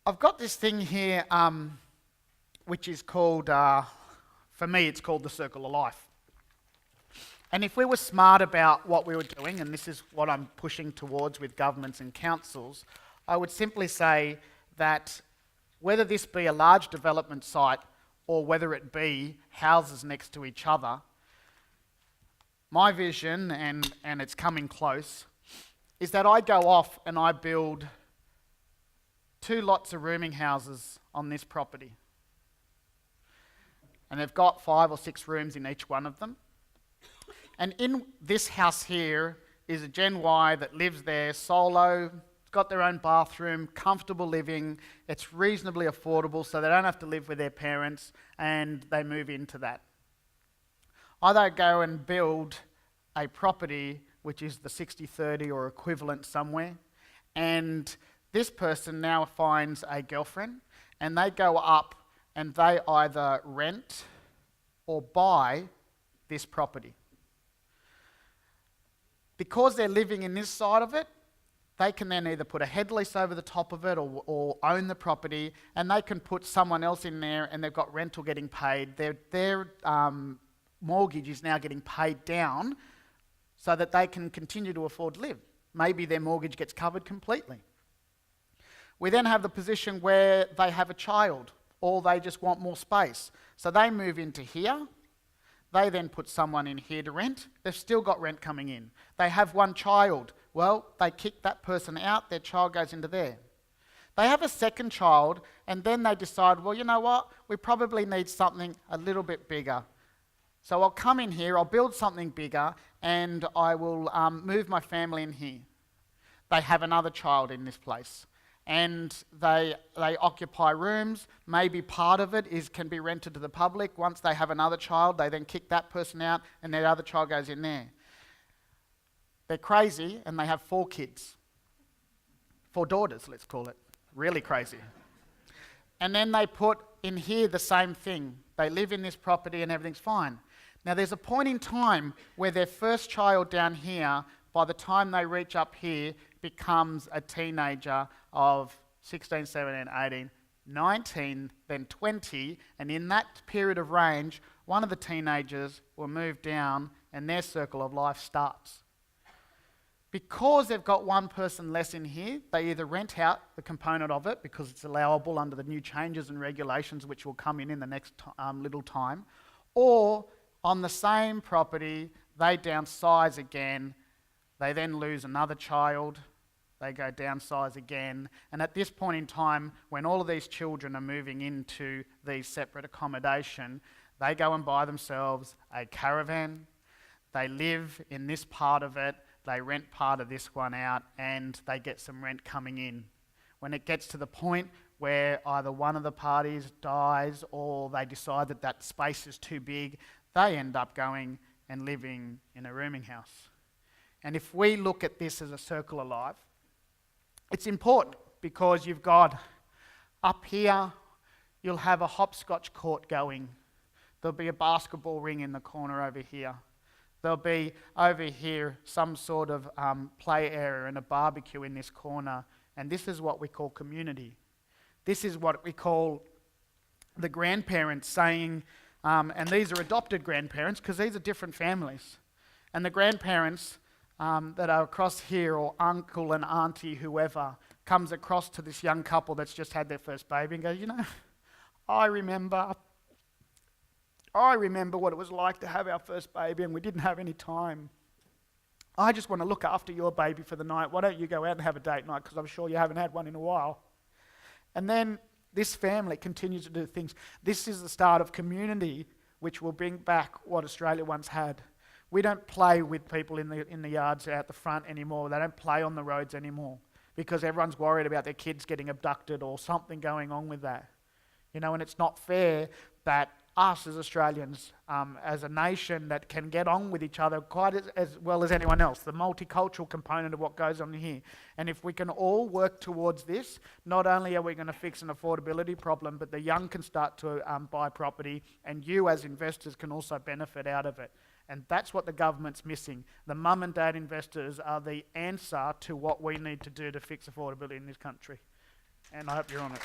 I've got this thing here, which is called, for me, it's called the circle of life. And if we were smart about what we were doing, and this is what I'm pushing towards with governments and councils, I would simply say that whether this be a large development site or whether it be houses next to each other, my vision, and it's coming close, is that I go off and I build 2 lots of rooming houses on this property. And they've got 5 or 6 rooms in each one of them. And in this house here is a Gen Y that lives there solo, got their own bathroom, comfortable living, it's reasonably affordable so they don't have to live with their parents and they move into that. I don't go and build a property which is the 60-30 or equivalent somewhere, and this person now finds a girlfriend and they go up and they either rent or buy this property. Because they're living in this side of it, they can then either put a head lease over the top of it or own the property, and they can put someone else in there and they've got rental getting paid. Their mortgage is now getting paid down so that they can continue to afford to live. Maybe their mortgage gets covered completely. We then have the position where they have a child or they just want more space. So they move into here. They then put someone in here to rent. They've still got rent coming in. They have one child. Well, they kick that person out. Their child goes into there. They have a second child, and then they decide, well, you know what? We probably need something a little bit bigger. So I'll come in here, I'll build something bigger, and I will move my family in here. They have another child in this place. And they occupy rooms. Maybe part of it can be rented to the public. Once they have another child, they then kick that person out and their other child goes in there. They're crazy and they have 4 kids. 4 daughters, let's call it. Really crazy. And then they put in here the same thing. They live in this property and everything's fine. Now there's a point in time where their first child down here, by the time they reach up here, becomes a teenager of 16, 17, 18, 19, then 20, and in that period of range, one of the teenagers will move down and their circle of life starts. Because they've got one person less in here, they either rent out the component of it because it's allowable under the new changes and regulations which will come in the next little time, or on the same property, they downsize again. They then lose another child, they go downsize again, and at this point in time, when all of these children are moving into these separate accommodation, they go and buy themselves a caravan, they live in this part of it, they rent part of this one out, and they get some rent coming in. When it gets to the point where either one of the parties dies or they decide that that space is too big, they end up going and living in a rooming house. And if we look at this as a circle of life, it's important because you've got up here, you'll have a hopscotch court going. There'll be a basketball ring in the corner over here. There'll be over here some sort of play area and a barbecue in this corner. And this is what we call community. This is what we call the grandparents saying, and these are adopted grandparents because these are different families. And the grandparents that are across here, or uncle and auntie, whoever, comes across to this young couple that's just had their first baby and goes, you know, I remember what it was like to have our first baby and we didn't have any time. I just want to look after your baby for the night. Why don't you go out and have a date night, because I'm sure you haven't had one in a while. And then this family continues to do things. This is the start of community, which will bring back what Australia once had. We don't play with people in the yards out the front anymore. They don't play on the roads anymore because everyone's worried about their kids getting abducted or something going on with that. You know, and it's not fair that us as Australians, as a nation that can get on with each other quite as well as anyone else, the multicultural component of what goes on here. And if we can all work towards this, not only are we going to fix an affordability problem, but the young can start to buy property, and you as investors can also benefit out of it. And that's what the government's missing. The mum and dad investors are the answer to what we need to do to fix affordability in this country. And I hope you're on it.